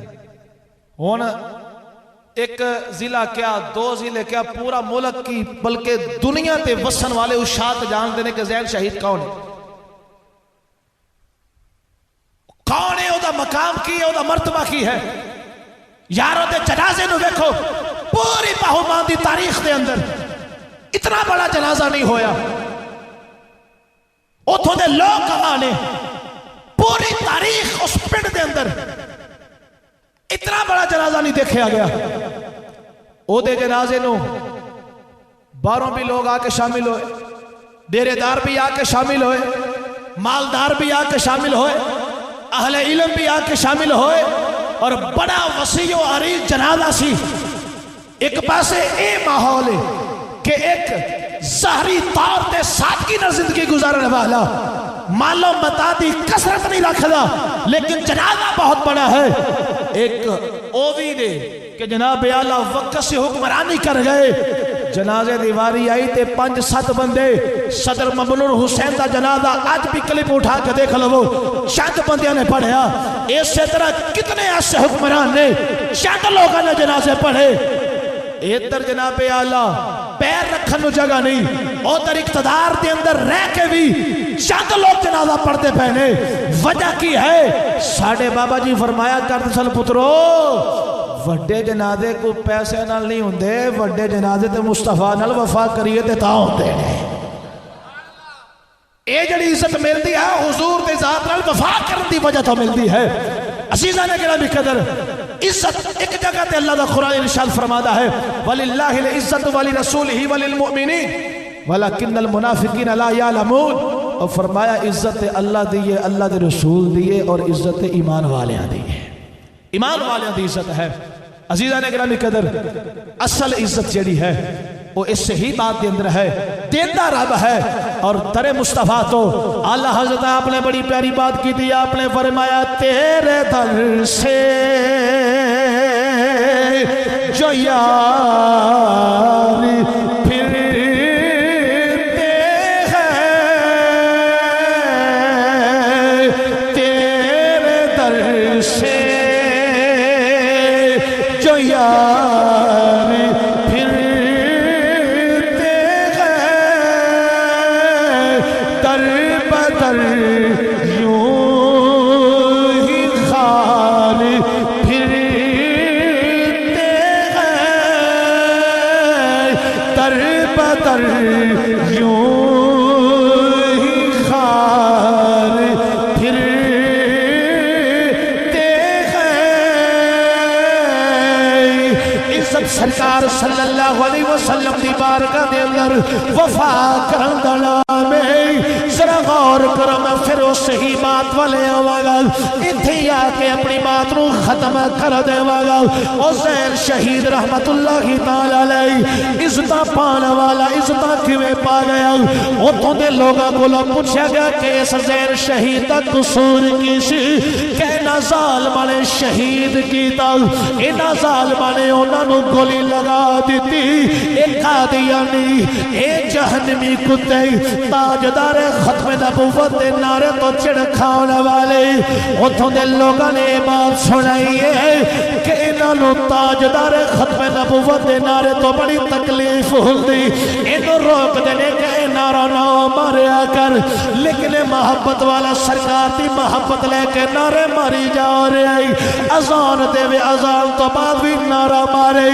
ہون ایک ضلع کیا دو ضلع کیا پورا ملک کی بلکہ دنیا تے وسن والے اشاعت جان دینے کہ زین شہید کون ہے، کون ہے، او دا مقام کی ہے، او دا مرتبہ کی ہے۔ یارو دے جنازے نو دیکھو، پوری باہمان دی تاریخ دے اندر اتنا بڑا جنازہ نہیں ہویا، اتھوں دے لوگ کہاں نے پوری تاریخ اس پنڈ دے اندر اتنا بڑا جنازہ نہیں دیکھیا گیا۔ او دے جنازے نو باروں بھی لوگ آ کے شامل ہوئے، ڈیرے دار بھی آ کے شامل ہوئے، مالدار بھی آ کے شامل ہوئے، اہل علم بھی آ کے شامل ہوئے، اور بڑا وسیع و عریض جنازہ سی۔ ایک پاسے اے ماحول ہے کہ ایک ظاہری طور تے سادگی نہ زندگی گزارنے والا، مالو متا دی کثرت نہیں رکھدا، لیکن جنازہ بہت بڑا ہے۔ ایک اووی نے کہ جناب اعلیٰ وقت سے حکمرانی کر گئے، جنازے دیواری آئی تے 5-7 بندے، صدر ممنون حسین دا جنازہ آج بھی کلپ اٹھا کے دیکھ لو، چند بندیاں نے پڑھیا۔ اس سے طرح کتنے ایسے حکمران نے چند لوگوں نے جنازے پڑھے، ادھر جناب اعلیٰ پیر رکھن نو جگہ نہیں، ادھر اقتدار دے اندر رہ کے بھی چند لوگ جنازہ پڑھتے پہنے۔ وجہ کی ہے؟ ساڑھے بابا جی فرمایا کرتے سن پترو، وڈے جنازے کو پیسے نال نہیں ہوندے، وڈے جنازے تے مصطفیٰ نال وفا کریے تے تا ہوندے ہیں۔ اے جڑی عزت ملتی ہے حضور دے ذات نال وفا کرن دی وجہ تو ملتی ہے۔ عزیزاں نے گرامی قدر، عزت ایک جگہ تے اللہ دا قرآن ارشاد فرماتا ہے وَلِلَّهِ الْعِزَّةُ وَلِرَسُولِهِ وَلِلْمُؤْمِنِينَ وَلَكِنَّ الْمُنَافِقِينَ لَا يَعْلَمُونَ۔ اور فرمایا عزت اللہ دیئے، اللہ دے رسول دیئے، اور عزت ایمان والیاں دیئے، ایمان والیاں دی عزت ہے۔ عزیزاں نے گرامی قدر، اصل عزت جڑی ہے وہ اس سے ہی بات دے اندر ہے، دیندہ رب ہے۔ اور در مصطفیٰ تو اللہ حضرت آپ نے بڑی پیاری بات کی تھی، آپ نے فرمایا تیرے در سے جو یار پھرتے ہیں، تیرے در سے جو یار پھرتے ہیں، در بدر یوں ہی خار پھرتے ہیں، در بدر یوں ہی خار پھرتے ہیں۔ عزت سرکار صلی اللہ علیہ وسلم دی بارگاہ دے اندر وفا کرن دا نام ہے۔ ذرا غور کرو، میں پھر صحیح بات والے آواگا اتھی آکے اپنی بات رو ختم کر دے واگا حسین شہید رحمت اللہ تعالی علیہ عزتہ پانا والا عزتہ کیویں پا گیا اتھوں دے لوگاں کو لوگ پوچھا گیا کہ اس زین شہید دا قصور کسی کہنا ظالمہ نے شہید کیتا اینا ظالمہ نے انہوں گولی لگا دیتی ایک قادیانی ایک جہنمی کتے تاجدار ختم نبوت دے نعرے تو چڑکھانے والے اتھوں دے لوگاں نے بات سنائی ہے کہ انہوں تاجدار ختم نبوت دے نعرے تو بڑی تکلیف ہوتی انہوں روک دینے کہ نعرہ نہ ماریا کر لیکن محبت والا سرکار دی محبت لے کے نعرے ماری جا رہی اذان دے وے اذان تو بعد بھی نعرہ مارے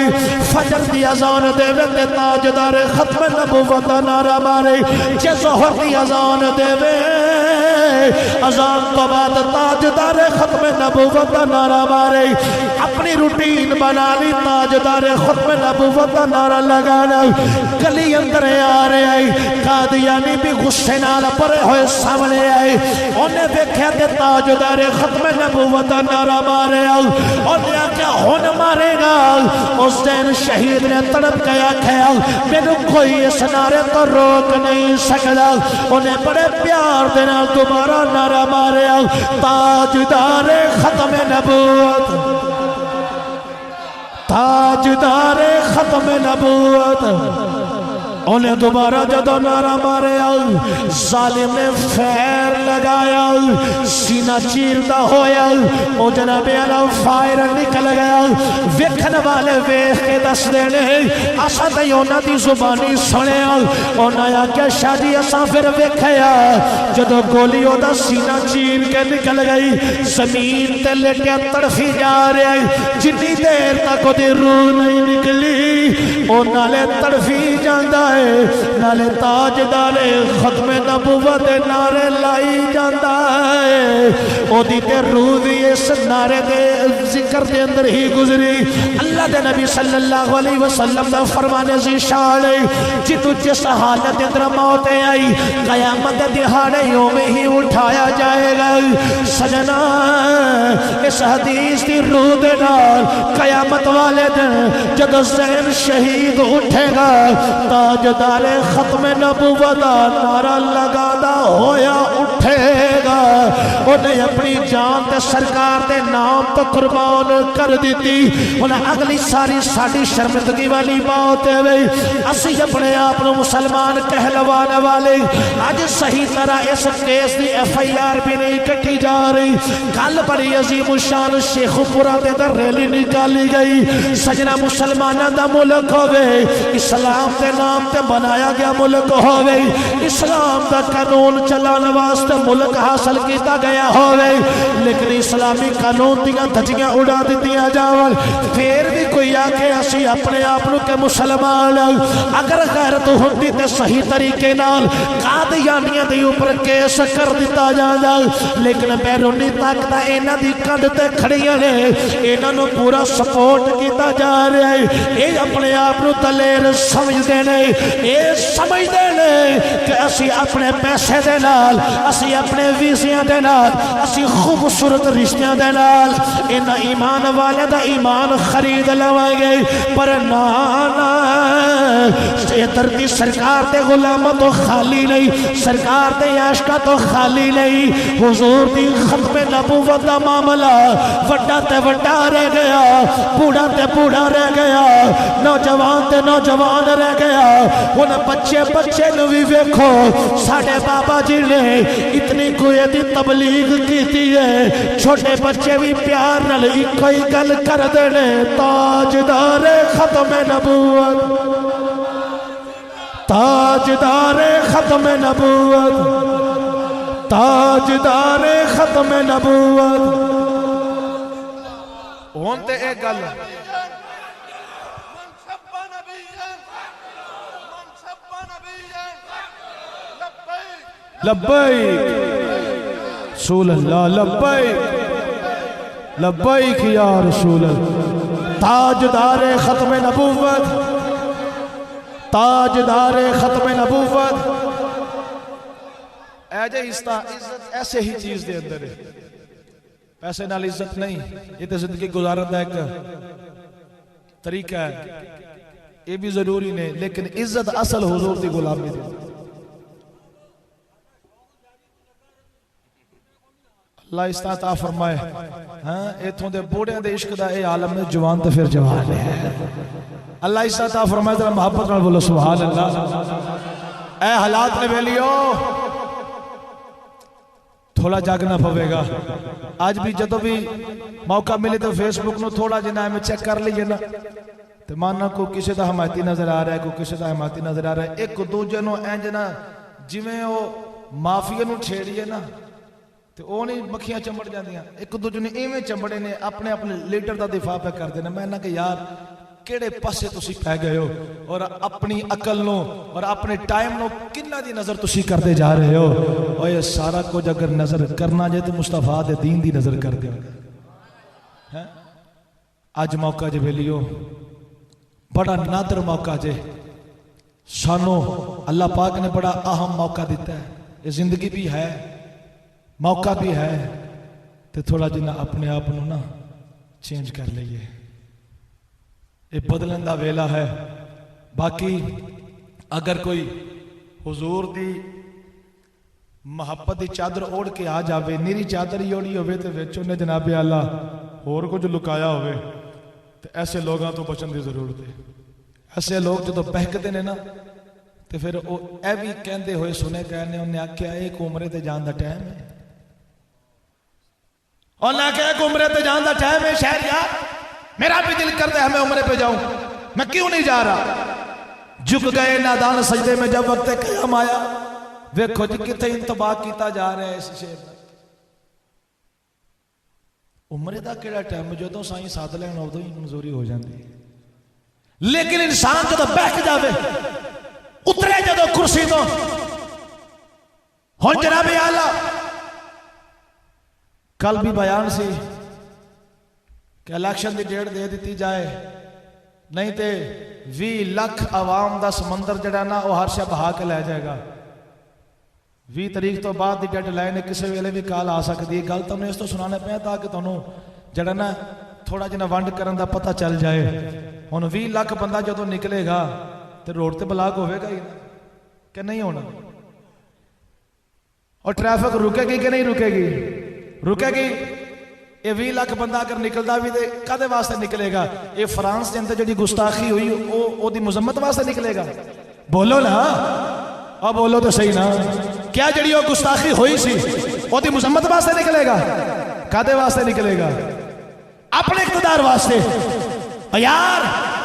فجر دی اذان دے وے تاجدار ختم نبوت دا نعرہ مارے جے ظہر دی اذان دے وے اذان تو بعد تاجدار ختم نبوت دا نعرہ مارے اپنی روٹین بنا لی تاجدار ختم نبوت دا نعرہ لگانا گلی اندر آ رہے آئی قادیانی بھی غصے نال پرے ہوئے سامنے آئے انہیں دیکھا کہ تاجدار ختم نبوت دا نعرہ مارے آؤ انہیں آکیا ہون مارے گا اس دن شہید نے تڑپ گیا کھیا میں کوئی اس نعرے تو روک نہیں سکتا انہیں بڑے پیار دینا دوبارہ نعرہ مارے آؤ تاجدار ختم نبوت تاجدار ختم نبوت انہیں دوبارہ جدو نعرہ مارے ظالم نے فیر لگایا سینہ چیردہ ہویا او جناب علیہ فائر نکل گیا ویکھن والے ویکھ کے دس دینے اسا تے انہاں دی زبانی سنے انہاں آکھیا شاہ جی اساں پھر ویکھیا جدو گولی او دا سینہ چیر کے نکل گئی زمین تے لیٹیا تڑفی جا رہے جتنی دیر تک دی روح نہیں نکلی او نالے تڑفی جاندہ نالے تاجدار ختم نبوت نعرے لائی جاندہ ہے او دیتے روح دی اس نعرے دے ذکر دے اندر ہی گزری اللہ دے نبی صلی اللہ علیہ وسلم دا فرمانے زیشانے جتو جس حالت اندر موتیں آئی قیامت دہانے یوم ہی اٹھایا جائے گا سجنا اس حدیث دی روح دے نال قیامت والے دن جد زین شہید اٹھے گا تاجدار ختم نبوت نعرہ لگا دا ہویا اٹھے گا انہیں اپنی جان تے سرکار دے نام تو قربان کر دیتی انہیں اگلی ساری ساڑی شرمندگی والی بات ہے اسی اپنے آپ نے مسلمان کہلوانے والے آج صحیح طرح اس کیس دی ایف آئی آر بھی نہیں کٹی جا رہی کل بڑی عظیم الشان شیخ پورا دے در ریلی نکالی گئی سجنہ مسلمانہ دا ملک ہوئے اسلام دے نام تے بنایا گیا ملک ہوئے اسلام دا قانون چلانے واسطے ملک حاصل کیتا گیا ہوئے لیکن اسلامی قانون دیا دھجیاں اڑا دیتیاں جاول پھر بھی کوئی آکے اسی اپنے آپنوں کے مسلمان اگر غیرت ہوتی تے صحیح طریقے نال قادیانیاں دی اوپر کیس کر دیتا جانا لیکن بیرونی طاقتہ اینا دی کڑتے کھڑیاں نے اینا نو پورا سپورٹ کیتا جا رہا ہے اے اپنے آپنوں دلیر سمجھ دینے اے سمجھ دینے کہ اسی اپنے پیسے دے نال اسی اپنے ویزیاں دے نال اسی خوبصورت رشتیاں دے نال ان ایمان والے دا ایمان خرید لوائیں گے پر نانا یہ دردی سرکار دے غلامہ تو خالی نہیں سرکار دے عاشقہ تو خالی نہیں حضور دی ختم نبوت دا معاملہ وڈا تے وڈا رہ گیا بوڑا تے بوڑا رہ گیا نوجوان تے نوجوان رہ گیا ان بچے بچے نوی ویکھو ساڑھے بابا جی نے اتنی کوئی دی تبلیغ کیتی ہے چھوٹے بچے بھی پیار نہ لئی کوئی گل کر دینے تاجدار ختم نبوت تاجدار ختم نبوت تاجدار ختم نبوت ہونتے ایک گل لبیک رسول اللہ لبیک لبیک یا رسول اللہ تاجدار ختم نبوت تاجدار ختم نبوت اے جے عزت ایسے ہی چیز دے اندر ہے، پیسے نال عزت نہیں، یہ تو زندگی گزارن دا ایک طریقہ ہے، یہ بھی ضروری نہیں، لیکن عزت اصل حضور دی غلامی دی۔ اللہ استعطا فرمائے ہاں ایتھوں دے بوڑھے دے عشق دا اے عالم میں جوان تے پھر جوان ہے۔ اللہ استعطا فرمائے ذرا محبت نال بولو سبحان اللہ۔ اے حالات نے بیلیو تھوڑا جاگنا پوے گا، آج بھی جدو بھی موقع ملے تو فیس بک نو تھوڑا جنہ میں چیک کر لیے نا، تو ماننا کو کسی دا حمایتی نظر آ رہا ہے، کو کسی دا حمایتی نظر آ رہا ہے، ایک دوجہ نو اینجنا جویں او مافیا نو چھیڑیے نا تو وہ نہیں مکھیاں چمڑ جاندیاں، ایک دوجہ نے ایویں چمڑے نے اپنے اپنے لیڈر دا دفاع پہ کر دینا۔ میں نہ کہ یار کیڑے پاسے تسی پہ گئے ہو اور اپنی عقل نو اور اپنے ٹائم نو کنہ دی نظر تسی کر دے جا رہے ہو، اور یہ سارا کچھ اگر نظر کرنا جائے تو مصطفیٰ دے دین دی نظر کر دے۔ آج موقع جے بیلیو بڑا نادر موقع جے، سانو اللہ پاک نے بڑا اہم موقع دیتا ہے، یہ زندگی بھی ہے موقع بھی ہے، تو تھوڑا جنہ اپنے آپ نو نا چینج کر لئیے، یہ بدلن دا ویلا ہے۔ باقی اگر کوئی حضور دی محبت دی چادر اوڑ کے آ جاوے، نیری چادر ہی اوڑی ہوئے تو ویچوں نے جناب اللہ اور کچھ لکایا ہوئے، تو ایسے لوگاں تو بچن دی ضرورت ہے۔ ایسے لوگ جو تو بہکتے نے نا تو پھر اے بھی کہندے ہوئے سنے کہنے انہیں آکھیا ایک عمرے تے جان دا ٹائم ہے، اور نہ کہ ایک عمرے تے جان دا ٹائم ہے شہر یار، میرا بھی دل کرتا ہے میں عمرے پہ جاؤں، میں کیوں نہیں جا رہا؟ جھک گئے نادان سجدے میں جب وقت قیام آیا، ویکھو جی کتے انتباہ کیتا جا رہا ہے اس شہر میں۔ عمرے دا کیڑا ٹائم جو تو سائیں ساتھ لین ہو تو ہی منظوری ہو جاندی، لیکن انسان جو تو بہک جاوے اترے جدو کرسی تو ہون جناب اعلیٰ کل بھی بیان سی کہ الیکشن دی ڈیٹ دے دیتی جائے، نہیں تے 20 لاکھ عوام دا سمندر جڑا نا وہ ہر شب بہا کے لے جائے گا۔ 20 تاریخ تو بعد دی ڈیڈ لائن کسی ویلے بھی کال آ سکتی ہے، گل تو نے اس تو سنانے پہ تاکہ تانوں جڑا نا تھوڑا جنا ونڈ کرن دا پتہ چل جائے۔ ہن 20 لاکھ بندہ جدوں نکلے گا تے روڈ تے بلاک ہوے گا ہی کہ نہیں ہونا، اور ٹریفک رکے گی کہ نہیں رکے گی؟ رکے گی۔ یہ 20 لاکھ بندہ اگر نکلدا بھی دے کدے واسطے نکلے گا؟ یہ فرانس دے اندر جڑی گستاخی ہوئی او دی مذمت واسطے نکلے گا؟ بولو نا، اب بولو تو صحیح نا، کیا جڑی وہ گستاخی ہوئی سی او دی مذمت واسطے نکلے گا؟ کدے واسطے نکلے گا؟ اپنے اقتدار واسطے۔ یار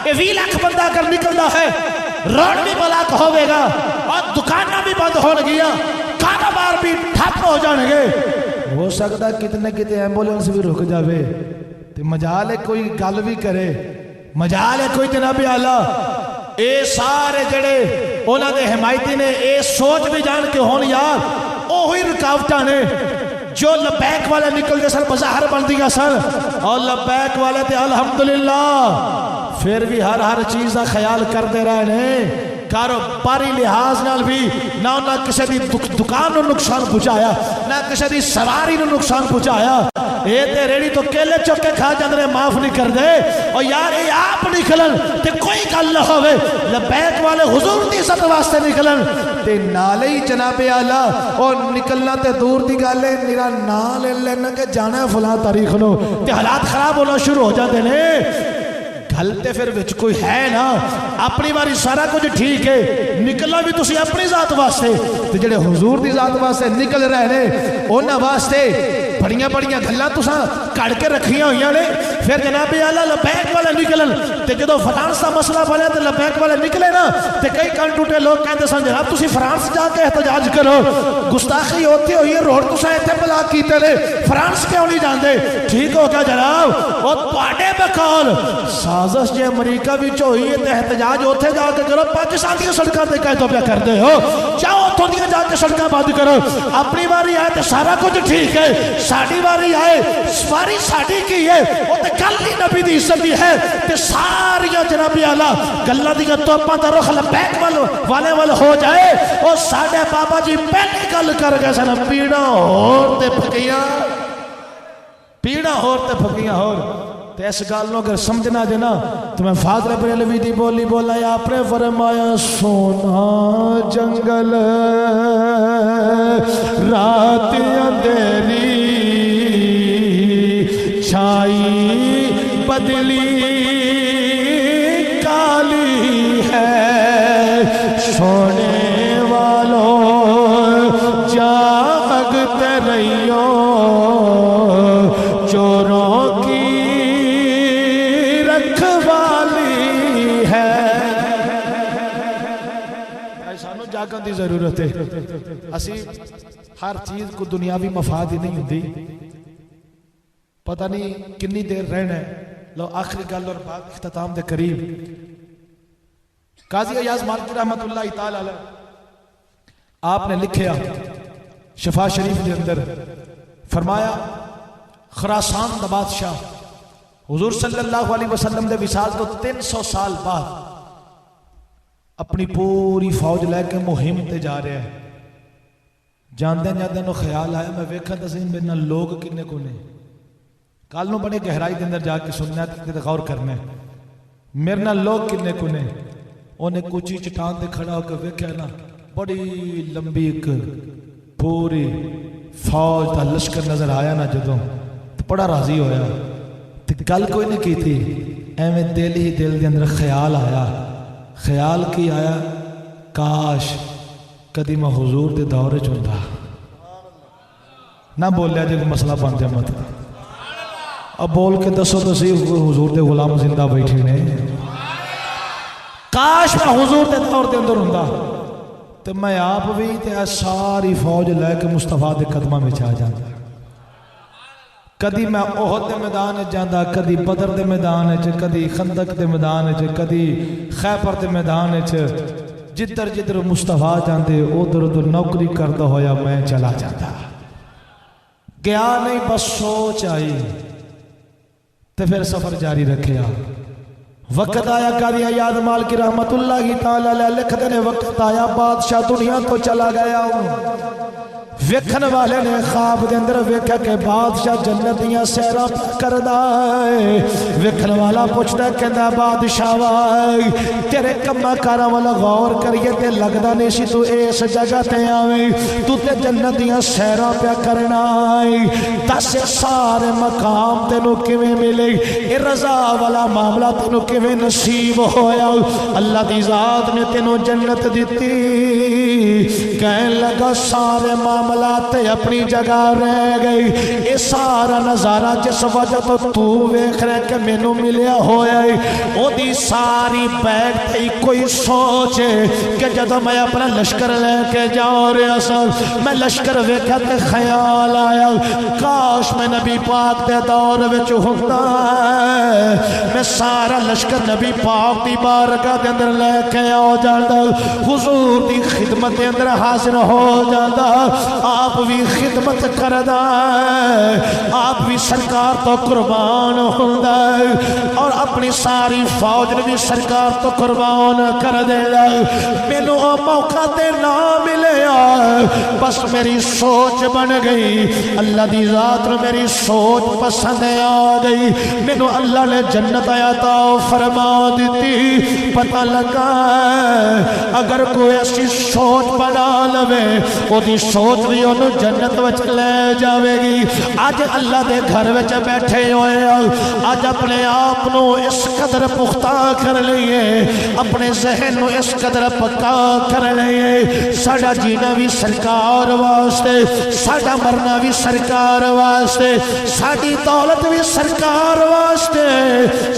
یہ 20 لاکھ بندہ اگر نکلدا ہے روڈ بھی بلاک ہوئے گا اور دکانہ بھی بند ہو گیا، کاروبار بھی ٹھپ ہو جان گے، ہو سکتا کتنے کتنے ایمبولنس بھی رک جاوے، تے مجال ہے کوئی گل بھی کرے، مجال ہے کوئی جناب اعلیٰ اے سارے جڑے انہاں دے حمایتی نے اے سوچ بھی جان کے ہون یار اوہی رکاوٹاں نے جو لبیک والے نکل دے سن بظاہر بن دیا سن، اور لبیک والے تے الحمدللہ پھر بھی ہر چیز دا خیال کر دے رہے نے، کاروباری لحاظ نال بھی نہ انہاں کسی دی دکان نو نقصان پہنچایا، نہ کسی دی سواری نو نقصان پہنچایا۔ اے تے ریڑی تو کیلے چک کے کھا جاندے معاف نہیں کر دے، اور یار اے آپ نکلن تے کوئی گل نہ ہوے، لبیک والے حضور دی عزت واسطے نکلن تے نالے ہی جناب اعلیٰ، اور نکلنا تے دور دی گل ہے میرا نال لینا کہ جانا ہے فلاں تاریخ نو، تے حالات خراب ہونا شروع ہو جاتے نے۔ گلتے پھر وچ کوئی ہے نا، اپنی باری سارا کچھ ٹھیک ہے، نکلنا بھی تسی اپنی ذات واسطے، تے جڑے حضور دی ذات واسطے نکل رہے نے انہاں واسطے بڑیاں بڑیاں گلاں تساں کڑ کے رکھیاں ہوئیاں نے۔ پھر جناب اعلیٰ لبیک والے نکلن تے جدو فرانس دا مسئلہ بنے تے لبیک والے نکلے نا تے کئی کن ٹوٹے لوگ کہتے سن جناب تسی فرانس جا کے احتجاج کرو، گستاخی ہوتی ہوئی ہے، روڈ تساں ایتھے بلاک کیتے نے، فرانس کیوں نہیں جاندے؟ ٹھیک ہو گیا جناب، اور تواڈے بقول سازش جے امریکہ وچ ہوئی ہے تے احتجاج اوتھے جا کے کرو، پاکستان دی سڑکاں تے کہہ تو پیا کردے ہو، جاؤ اوتھوں دی جا کے سڑکاں بند کرو، اپنی باری آئے تے سارا کچھ ٹھیک ہے، ساڑی واری آئے سواری ساڑی کی ہے وہ تے گل نہیں نبی دی عزت دی ہے تے ساریا جنابی آلہ گلہ دی توپاں دا رخ لبیک والے ہو جائے وہ ساڑے بابا جی پہلے گل کر گئے سن پیڑا ہور تے پھکیاں پیڑا ہور تے پھکیاں ہور تے اس گالوں اگر سمجھنا دینا تو میں فاضل بریلوی دی بولی بولا یا آپ نے فرمایا سونا جنگل رات اندھیری چھائی بدلی کالی ہے سونے والوں جاگتے رہیو چوروں کی رکھوالی ہے سانو جاگن دی ضرورت ہے اسی ہر چیز کو دنیاوی مفاد ہی نہیں ہوندی پتہ نہیں کنی دیر رہنا ہے لو آخری گل اور بعد اختتام دے قریب قاضی ایاز مالکی رحمت اللہ تعالی علیہ آپ نے لکھیا شفا شریف دے اندر فرمایا خراسان دا بادشاہ حضور صلی اللہ علیہ وسلم دے وصال تو 300 سال بعد اپنی پوری فوج لے کے مہم تے جا رہے ہیں جاندے جاندے نو خیال آیا میں ویکھا تے میرے نال لوگ کنے کونے کل نو بڑے گہرائی دے اندر جا کے سننا ہے تے غور کرنا ہے میرے نال لوگ کنے کونے انہیں کوچی چٹان دے کھڑا ہو کے ویکھیا نا بڑی لمبی ایک پوری فوج دا لشکر نظر آیا نا جدوں بڑا راضی ہویا تے گل کوئی نہیں کی تھی ایویں دل ہی دل دے اندر خیال آیا خیال کی آیا کاش کدی میں حضور دے دور وچ ہوندا نہ بولیا جے مسئلہ بن جائے مت اب بول کے دسو تو سی حضور دے غلام زندہ بیٹھے نے کاش میں حضور دے دور دے اندر ہوندا تے میں آپ بھی تے ساری فوج لے کے مصطفیٰ دے قدماں وچ آ جاندا کدی میں احد دے میدان وچ جاندا کدی بدر دے میدان وچ کدی خندق دے میدان وچ کدی خیبر دے میدان وچ جدھر جدھر مصطفیٰ جاندے ادھر ادھر نوکری کردا ہویا میں چلا جاتا گیا نہیں بس سوچ آئی تے پھر سفر جاری رکھیا وقت آیا قاضی ایاز مالکی رحمت اللہ تعالی علیہ لکھتے نے وقت آیا بادشاہ دنیا کو چلا گیا ویکھن والے نے خواب دے اندر ویکھا کہ بادشاہ جنتیاں سیرا کردا ہے ویکھن والا پوچھدا کہندا بادشاہ وائی تیرے کما کاراں والا غور کریے تے لگدا نہیں سی تو اس جگہ تے آویں تو تے جنتیاں سیرا پیا کرنا ہے دس سارے مقام تینوں کیویں ملے اے رضا والا معاملہ تینوں کیویں نصیب ہویا اللہ دی ذات نے تینوں جنت دتی کہن لگا سارے معاملات اپنی جگہ رہ گئی اے سارا نظارہ جس وجہ تو ویکھ رہے کہ مینوں ملیا ہویا ہے او دی ساری بیگ تے کوئی سوچ ہے کہ جدوں میں اپنا لشکر لے کے جا رہا سا میں لشکر ویکھا تے خیال آیا کاش میں نبی پاک دے دور وچ ہوندا میں سارا لشکر نبی پاک دی بارگاہ دے اندر لے کے آ جاندا حضور دی خدمت دے اندر حاضر ہو جاندا آپ بھی خدمت کردا آپ بھی سرکار تو قربان ہوندا اور اپنی ساری فوج نے بھی سرکار تو قربان کر دے مینوں موقع تے نہ ملیا بس میری سوچ بن گئی اللہ دی ذات نے میری سوچ پسند آ گئی مینوں اللہ نے جنت عطا فرما دیتی پتہ لگا اگر کوئی ایسی سوچ بنا لوے وہ دی سوچ بھی انہوں جنت وچ لے جاوے گی آج اللہ دے گھر وچ بیٹھے ہوئے آج اپنے آپ نو اس قدر پختہ کر لئے اپنے ذہن نو اس قدر پکا کر لئے ساڑا جینا بھی سرکار واسطے ساڑا مرنا بھی سرکار واسطے ساڑی دولت بھی سرکار واسطے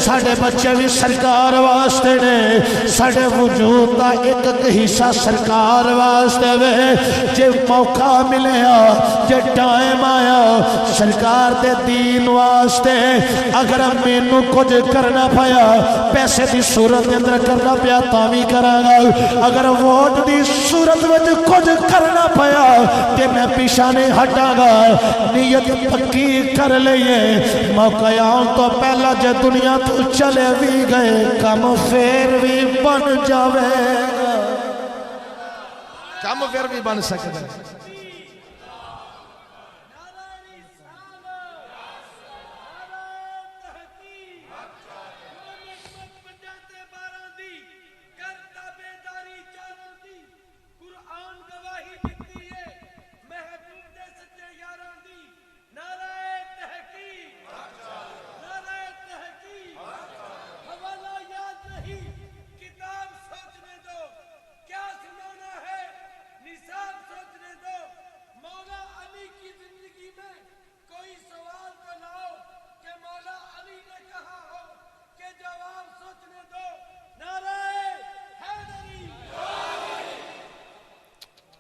ساڑے بچے بھی سرکار واسطے نے ساڑے وجود دا ایک حصہ سرکار واسطے وے جے موقع ملیا جے ٹائم آیا سرکار دے دین واسطے اگر مینو کچھ کرنا پیا پیسے دی صورت دے اندر کرنا پیا تامی کراں گا اگر ووٹ دی صورت وچ کچھ کرنا پیا تے میں پیچھے نہیں ہٹاں گا نیت پکی کر لئیے موقع آن تو پہلا جے دنیا تو چلے بھی گئے کم پھر بھی بن جاوے گا کم پھر بھی بن سکتا ہے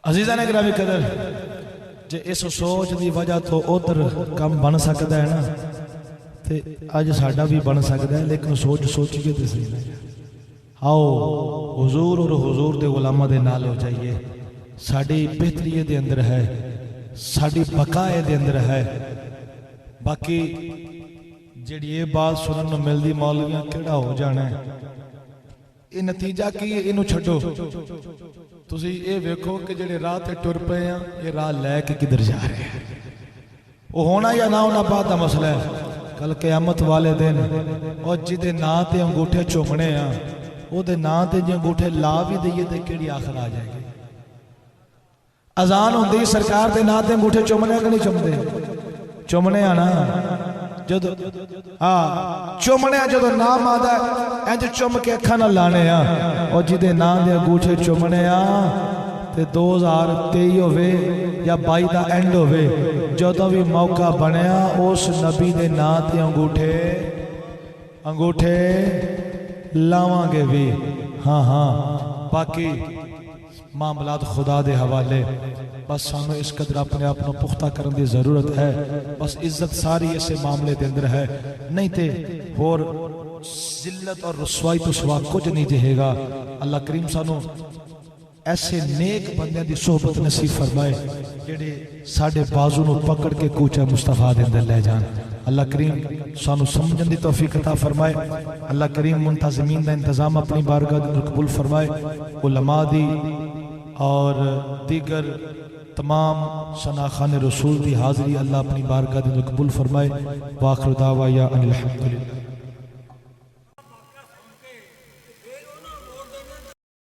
عزیزہ نے گرامی قدر جے اس سوچ دی وجہ تو ادھر کم بن سکتا ہے نا تے آج ساڑھا بھی بن سکتا ہے لیکن سوچ کے تے صحیح نہیں آؤ حضور اور حضور دے علماء دے نال ہو جائیے ساڑھی بہتری دے اندر ہے ساڑھی بقائے دے اندر ہے باقی جڑی یہ بات سنن مل دی مولویاں کیڑا ہو جانا ہے یہ نتیجہ کی انہوں چھڑو تسی اے ویکھو کہ جڑے راہ تے ٹر پے ہیں یہ راہ لے کے کدھر جا رہے ہیں وہ ہونا یا نہ ہونا بات دا مسئلہ ہے کل قیامت والے دن اور جدے نا تے انگوٹھے چومنے ہیں وہ دے نا تے جی انگوٹھے لا بھی دئیے دے کیڑی آخر آ جائے گی اذان ہوندی سرکار دے نا تے انگوٹھے چومنے کہ نہیں چومدے چومنے ہیں نا جدو چومنے ہیں جدو نام آدھا ہے اینج چوم کے اکھا نہ لانے ہیں اور جدے نام دے انگوٹھے چومنے ہیں تے 2023 ہوئے یا 22 دا اینڈ ہوئے جدو بھی موقع بنے ہیں اس نبی دے نام تے انگوٹھے لاواں گے بھی ہاں باقی معاملات خدا دے حوالے بس سانو اس قدر اپنے اپنا پختہ کرن دی ضرورت ہے بس عزت ساری اسے معاملے دے اندر ہے نہیں تے اور ذلت اور رسوائی تو سوا کچھ نہیں دے گا اللہ کریم سانو ایسے نیک بندے دی صحبت نصیب فرمائے جڑے ساڑھے بازو نو پکڑ کے کوچہ مصطفیٰ دے اندر لے جان اللہ کریم سانو سمجھن دی توفیق عطا فرمائے اللہ کریم منتظمین دا انتظام اپنی بارگاہ دے قبول فرمائے علماء دی اور دیگر تمام شناخان رسول دی حاضری اللہ اپنی بارگاہ دے قبول فرمائے وآخر دعویٰ یا الحمدللہ